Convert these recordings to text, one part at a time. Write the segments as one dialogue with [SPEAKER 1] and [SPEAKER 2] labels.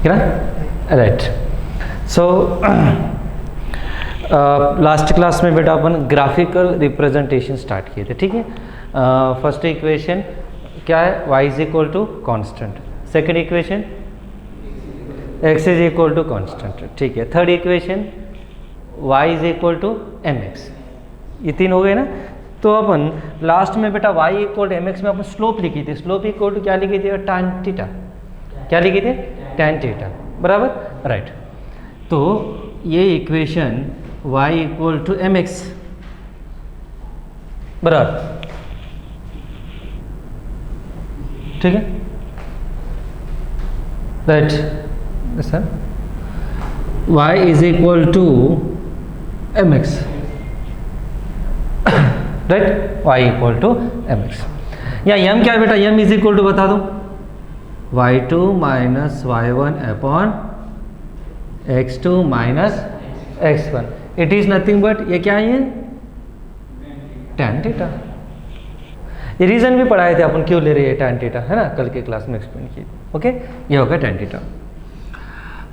[SPEAKER 1] क्या right. So last class में बेटा अपन ग्राफिकल रिप्रेजेंटेशन स्टार्ट किए थे, ठीक है। फर्स्ट इक्वेशन क्या है, y is equal to constant. Second equation x is equal to constant, ठीक है। Third equation y is equal to mx। ये तीन हो गए ना। तो अपन लास्ट में बेटा y इक्वल टू mx में अपन स्लोप लिखी थी। स्लोप इक्वल टू क्या लिखी थी, tan थीटा। क्या लिखी थी, tan थीटा, बराबर, राइट। तो ये equation y equal to mx बराबर, ठीक है, right sir. y is equal to mx, right, y equal to mx। या m क्या है बेटा, m इज इक्वल टू बता दो, y2 minus y1 upon x2 minus x1। It is nothing but ये क्या है, tan थीटा। ये रीजन भी पढ़ाए थे अपन क्यों ले रहे हैं tan थीटा, है ना, कल के क्लास में एक्सप्लेन किए। ओके, ये होगा tan थीटा।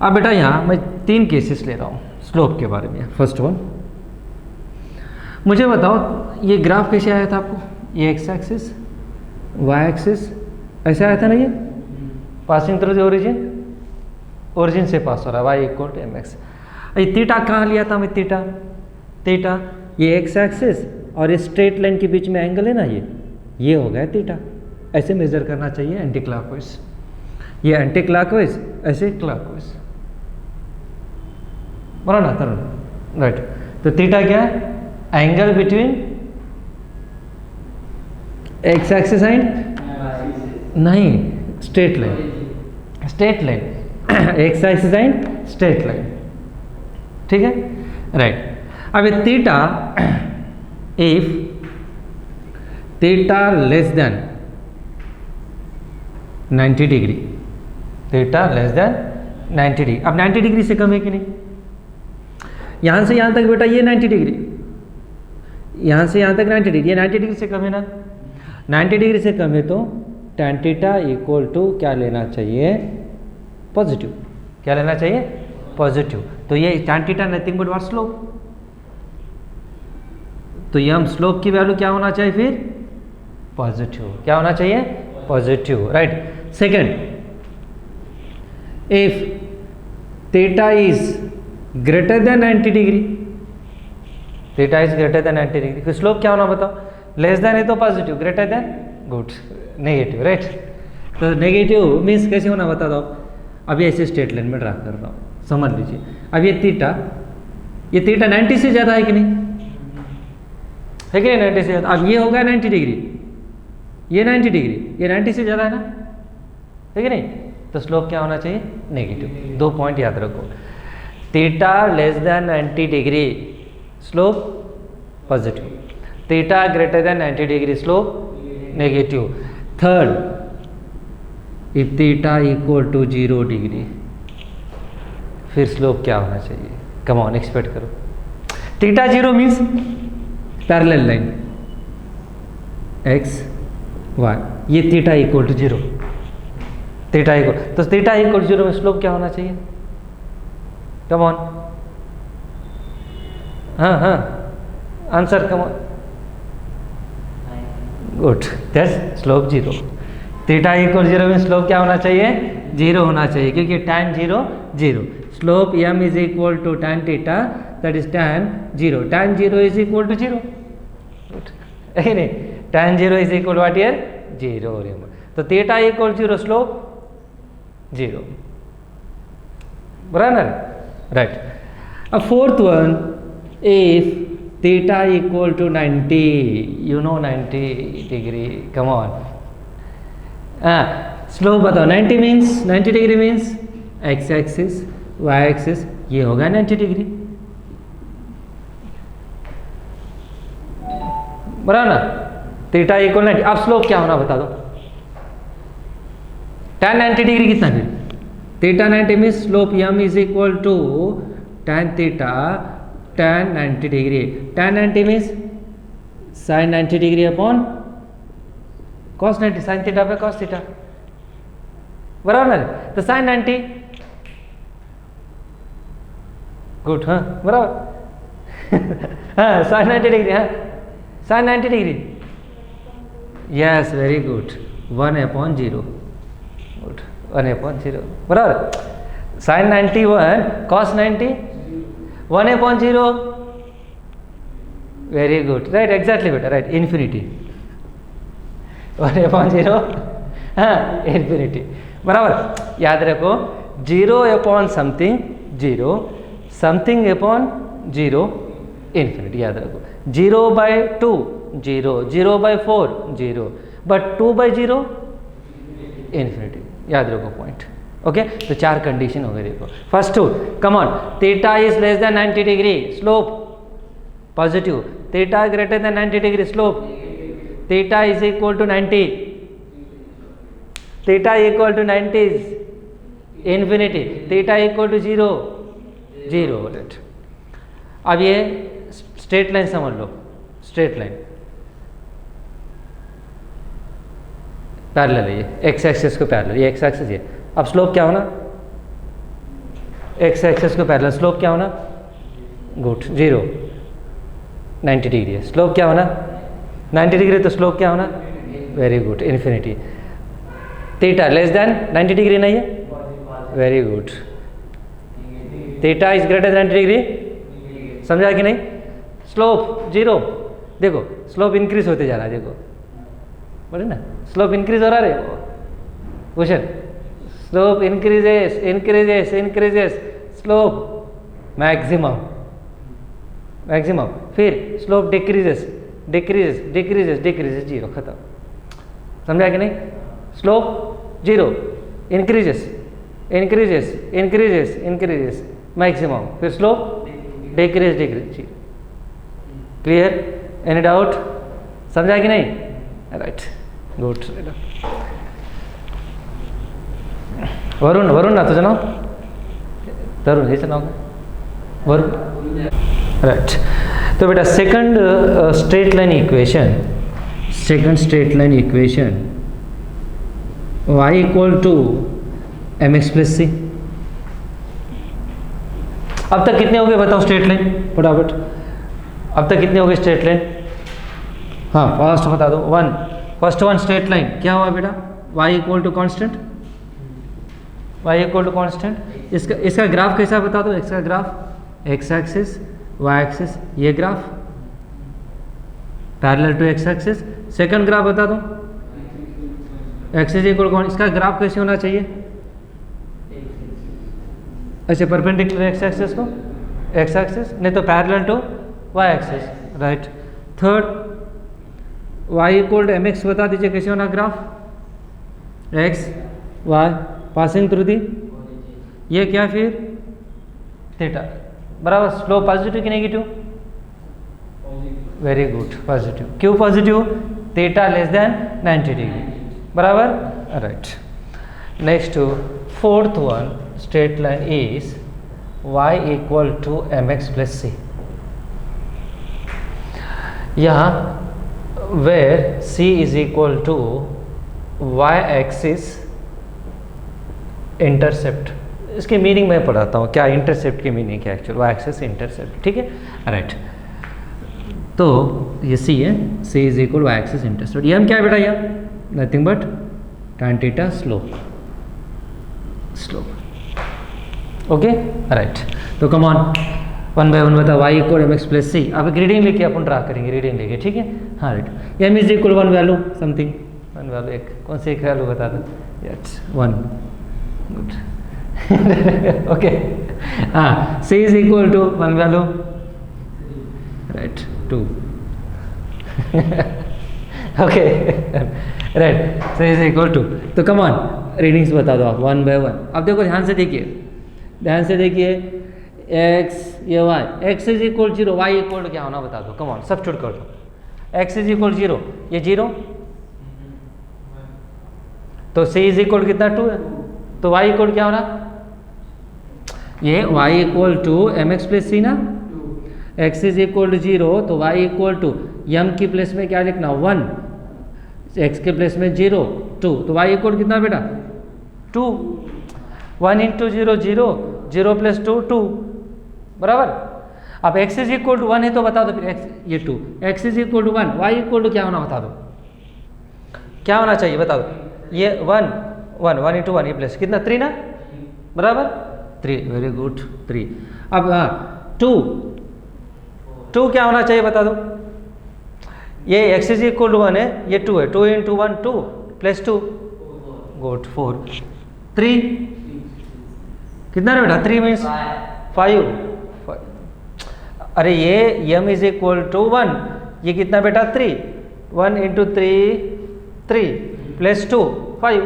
[SPEAKER 1] अब बेटा यहाँ मैं तीन केसेस ले रहा हूँ स्लोप के बारे में। फर्स्ट वन, मुझे बताओ ये ग्राफ कैसे आया था आपको, ये x एक्सिस y एक्सिस ऐसे आया था ना, ये passing through the origin, origin से पास हो रहा है, y इक्वल टू mx। ये थीटा कहाँ लिया था मैं, थीटा, थीटा ये x एक्सिस और ये स्ट्रेट लाइन के बीच में एंगल है ना, ये हो गया थीटा। ऐसे मेजर करना चाहिए एंटी क्लॉकवाइज, ये एंटी क्लॉकवाइज, ऐसे क्लॉकवाइज, बराबर ना तरुण, राइट। तो थीटा क्या है, angle between x axis and नहीं straight line, straight line x axis and straight line, ठीक है, राइट। अब ये theta, if theta less than 90 degree, theta less than 90 degree. अब 90 डिग्री से कम है कि नहीं, यहाँ से यहाँ तक बेटा ये 90 डिग्री, यहाँ से यहाँ तक 90 डिग्री, ये 90 डिग्री से कम है ना। 90 डिग्री से कम है तो tan थीटा इक्वल टू क्या लेना चाहिए, पॉजिटिव। क्या लेना चाहिए, पॉजिटिव। तो ये tan theta nothing but what, slope. तो ये हम स्लोप की वैल्यू क्या होना चाहिए फिर, पॉजिटिव। क्या होना चाहिए, positive, right. Second, if theta is greater than 90 degree, theta is greater than 90 degree, फिर स्लोप क्या होना बताओ, लेस देन है तो positive, greater than good, negative, right. तो नेगेटिव मीन्स कैसे होना बता दो। अभी ऐसे स्ट्रेट लाइन में ड्रा कर रहा हूँ, समझ लीजिए। अब ये थीटा 90 से ज़्यादा है कि नहीं, है कि नहीं, 90 से ज़्यादा। अब ये होगा 90 डिग्री, ये 90 डिग्री, ये 90 से ज़्यादा है ना, है कि नहीं। तो स्लोप क्या होना चाहिए, नेगेटिव। दो पॉइंट याद रखो, theta less than 90 degree, slope positive. Theta greater than 90 degree, slope negative. Third, if theta equal to 0 degree, फिर स्लोप क्या होना चाहिए, कम ऑन एक्सपेक्ट करो। Theta 0 means parallel line x y, ये theta equal to 0, theta equal, तो theta equal to 0 में slope क्या होना चाहिए, कम ऑन, हाँ हाँ answer, come on, good, that's slope 0। Theta equal 0 में स्लोप क्या होना चाहिए, 0 होना चाहिए, क्योंकि tan 0 0, slope m is equal to tan theta, that is tan 0, tan 0 is equal to 0, है नहीं, tan 0 is equal what here, 0। तो थीटा इक्वल 0, स्लोप 0, बराबर, राइट। अब fourth one, if theta equal to 90, you know 90 degree, come on, slope बताओ। 90 means 90 degree means x axis y axis, ये होगा 90 degree, बराबर ना। Theta equal 90। अब slope क्या होना बता दो, tan 90 डिग्री कितना फिर, theta 90 means slope m is equal to tan theta tan 90 degree, tan 90 means sin 90 degree upon cos 90, sin theta पे cos थीटा, बराबर ना। तो sin 90 गुड, हाँ बराबर। हाँ साइन 90 डिग्री, हाँ sine 90 degree, yes very good, 1/0, good 1/0 बराबर। Sine 91 cos 90 1/0, very good, right exactly बेटा, राइट इन्फिनिटी 1/0, हाँ इन्फिनिटी बराबर। याद रखो 0 समथिंग 0, समथिंग अपॉन 0 इन्फिनिटी, याद रखो 0/2 0, 0/4 0, बट 2/0 इन्फिनिटी, याद रखो पॉइंट। ओके तो 4 कंडीशन हो गए देखो। First two, come on, theta is less than 90 degree, slope positive, theta greater than 90 degree, slope theta is equal to 90, theta equal to 90 is infinity, theta equal to 0 0, right. अब ये straight line समझ लो, straight line parallel है, ये x axis को parallel, ये x axis है। अब slope क्या होना, एक्स एक्सिस को पैरेलल, स्लोप क्या होना, गुड 0, 90 डिग्री है, स्लोप क्या होना 90 डिग्री, तो स्लोप क्या होना, very good infinity. Theta less than 90 degree नहीं है, very good, theta is greater than 90 degree, समझा कि नहीं। स्लोप 0, देखो स्लोप इंक्रीज होते जा रहा है, देखो बोले ना स्लोप इंक्रीज हो रहा है question, slope increases increases increases, slope maximum maximum, फिर slope decreases decreases decreases decreases, 0 खत्म, समझा कि नहीं। Slope 0 increases increases increases increases maximum, फिर slope decrease decrease, clear, any doubt, समझा कि नहीं, राइट गुड। वरुण वरुण ना तुझं नाव, तरुण हेच नाव काय, वरुण, राइट। तो बेटा second straight line equation, second straight line equation y equal to mx plus c। अब तक कितने हो गए बताओ स्ट्रेट लाइन फटाफट, अब तक कितने हो गए स्ट्रेट लाइन, हाँ फास्ट बता दो। 1, फर्स्ट वन स्ट्रेट लाइन क्या हुआ बेटा, y equal to constant, y equal to constant. इसका ग्राफ कैसा बता दो, इसका graph x axis y axis, ये graph parallel to x axis. Second graph बता दो, x इज इक्वल टू, इसका ग्राफ कैसे होना चाहिए, अच्छा परपेंडिकुलर x एक्सिस को, x एक्सिस नहीं तो parallel to y axis, right. Third y equal to mx बता दीजिए कैसे होना graph, x y passing through दी, ये क्या फिर थीटा बराबर, स्लोप पॉजिटिव कि नेगेटिव, वेरी गुड पॉजिटिव, क्यों positive, theta less than 90 degree बराबर, right. Next fourth one straight line is y equal to mx plus c। यहाँ where c is equal to y axis intercept, इसकी meaning मैं पढ़ाता हूँ, क्या intercept की meaning क्या एक्चुअल, y एक्सिस इंटरसेप्ट, ठीक है, राइट। तो ये c है, c is equal y axis intercept, ये हम क्या है बेटा, ये nothing but tan theta slope, slope, okay right. तो कम ऑन 1 बाय 1 बता, y equal mx plus c। अब एक रीडिंग लेके अपन ड्रा करेंगे, रीडिंग लेके, ठीक है, हाँ right. m is equal 1 value something, 1 value, एक कौन सी एक वैल्यू बता दो, यस 1, गुड ओके, हाँ c is equal to 1 value, right 2 okay right, c is equal to, तो कम ऑन रीडिंग्स बता दो आप 1 बाय 1। अब देखो ध्यान से देखिए, ध्यान से देखिए, x ये y, x is equal 0, y equal to क्या होना बता दो, कम ऑन सब्स्टिट्यूट कर दो, x इज इक्वल 0, ये 0, तो c इज इक्वल कितना 2 है, तो y इक्वल क्या होना, ये y equal to mx plus c ना, x इज इक्वल टू 0, तो y इक्वल टू m की प्लेस में क्या लिखना 1, x के प्लेस में 0 2, तो y इक्वल कितना बेटा 2, 1 इंटू 0 0, 0 प्लस 2 2, बराबर। अब x इज इक्वल टू 1 है तो बता दो फिर x ये 2, x is equal to 1, y equal to क्या होना बता दो, क्या होना चाहिए बता दो। ये 1 1 1 इंटू 1 ये प्लस कितना 3 ना, बराबर 3, वेरी गुड 3। अब 2 क्या होना चाहिए बता दो। ये x इज इक्वल टू 1 है, ये 2 है, 2 इंटू 1 2 प्लस 2 गुड 4। 3 कितना है बेटा, 3 मीन्स 5। अरे ये m इज इक्वल टू 1, ये कितना बेटा 3, 1 इंटू 3 3 प्लस 2 5,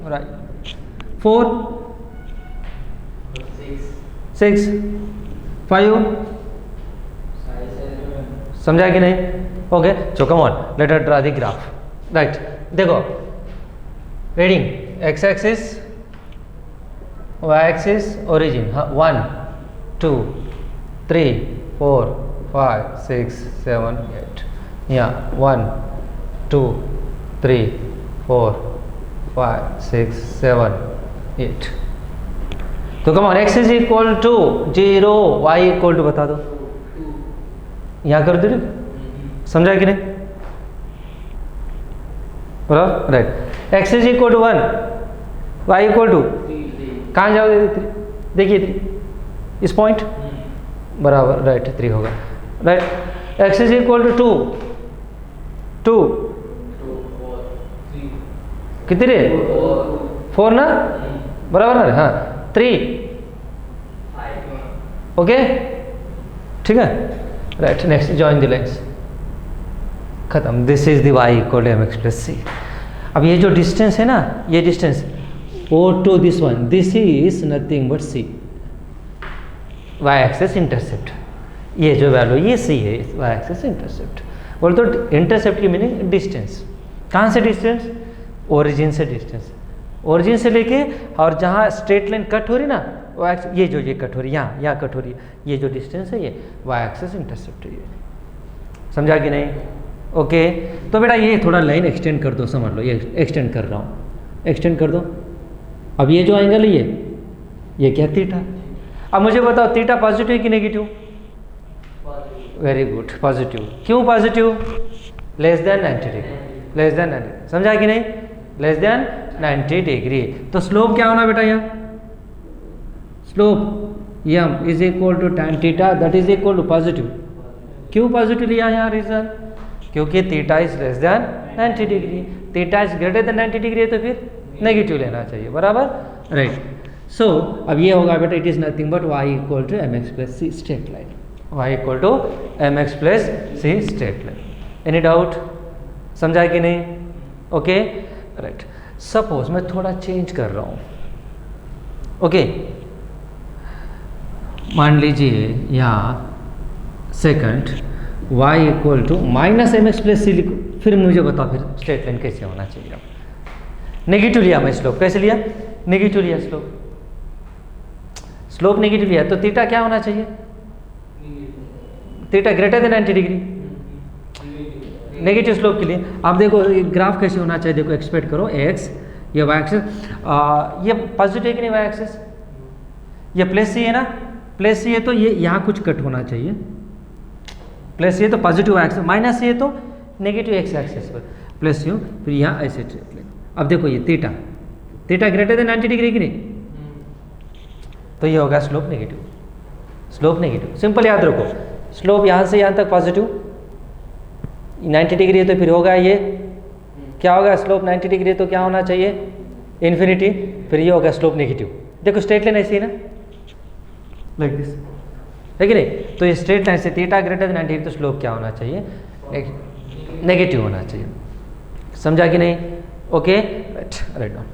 [SPEAKER 1] राइट 4 6 5, समझा कि नहीं? Okay so come on let us draw the graph, right. देखो reading x axis y axis origin, हाँ 1 2 3 4 5 6 7 8, यहाँ 1 2 3 4 5 6 7 8। तो come on x is equal to 0, y equal to बता दो, यहाँ कर दो, समझा कि नहीं, बराबर right. x is equal to 1, y equal to कहाँ जाओगे, देखिए 3 इस पॉइंट, बराबर राइट 3 होगा, right. x is equal to 2 कितने रे 4 ना, बराबर ना, हाँ 3 ओके ठीक है, right. Next join the lines, खत्म। This is the y equal to mx plus c। अब ये जो डिस्टेंस है ना, ये distance O to this one, this is nothing but c, y axis intercept, ये जो वैल्यू ये c है, y एक्सेस इंटरसेप्ट। बोल तो इंटरसेप्ट की मीनिंग डिस्टेंस, कहाँ से डिस्टेंस, ओरिजिन से डिस्टेंस, ओरिजिन से लेके और जहाँ स्ट्रेट लाइन कट हो रही ना, ये जो ये कट हो रही है, यहाँ कट हो रही है, ये जो डिस्टेंस है ये y एक्सेस इंटरसेप्ट है, समझा कि नहीं? ओके तो बेटा ये थोड़ा लाइन एक्सटेंड कर दो, समझ लो ये एक्सटेंड कर रहा हूँ, एक्सटेंड कर दो। अब ये जो एंगल है ये क्या थीटा। अब मुझे बताओ थीटा पॉजिटिव है कि नेगेटिव, वेरी गुड पॉजिटिव। क्यों positive, less than 90 degree, less than 90, समझा कि नहीं, लेस देन 90 डिग्री। तो स्लोप क्या होना बेटा, यहाँ slope m is equal to tan theta, that is equal to positive. क्यों पॉजिटिव लिया यहाँ, रीजन क्योंकि theta is less than 90 degree, theta is greater than 90 degree है तो फिर नेगेटिव लेना चाहिए, बराबर राइट। सो अब ये होगा बेटा, it is nothing but y equal to mx plus c straight line, y equal to mx plus c straight line. Any doubt, समझा कि नहीं? Okay right. सपोज मैं थोड़ा चेंज कर रहा हूँ, ओके मान लीजिए यहाँ second y equal to minus mx plus c लिखो, फिर मुझे बताओ फिर स्ट्रेट लाइन कैसे होना चाहिए। नेगेटिव लिया मैं स्लोप, कैसे लिया, नेगेटिव लिया स्लोप, स्लोप नेगेटिव लिया तो थीटा क्या होना चाहिए, theta greater than 90 degree, negative slope के लिए। आप देखो ग्राफ कैसे होना चाहिए, देखो एक्सपेक्ट करो x, ये y एक्सेस, ये पॉजिटिव है कि नहीं y एक्सेस, ये प्लस सी है ना, प्लस सी है तो ये यहाँ कुछ कट होना चाहिए, प्लस सी है तो पॉजिटिव y एक्सेस, माइनस सी है तो नेगेटिव x एक्सेस पर, प्लस सी हो फिर यहाँ ऐसे ट्रेट लें। अब देखो ये theta, theta greater than 90 degree की नहीं, तो ये होगा slope negative, slope negative. Simple याद रखो, स्लोप यहाँ से यहाँ तक पॉजिटिव, 90 डिग्री है तो फिर होगा ये क्या होगा, स्लोप 90 डिग्री है तो क्या होना चाहिए, इन्फिनिटी, फिर ये होगा स्लोप नेगेटिव। देखो स्ट्रेट लाइन ऐसी है ना, लाइक दिस, है कि नहीं? तो ये स्ट्रेट लाइन से थीटा ग्रेटर देन 90 डिग्री तो स्लोप क्या होना चाहिए, नेगेटिव होना चाहिए, समझा कि नहीं? Okay right, write down.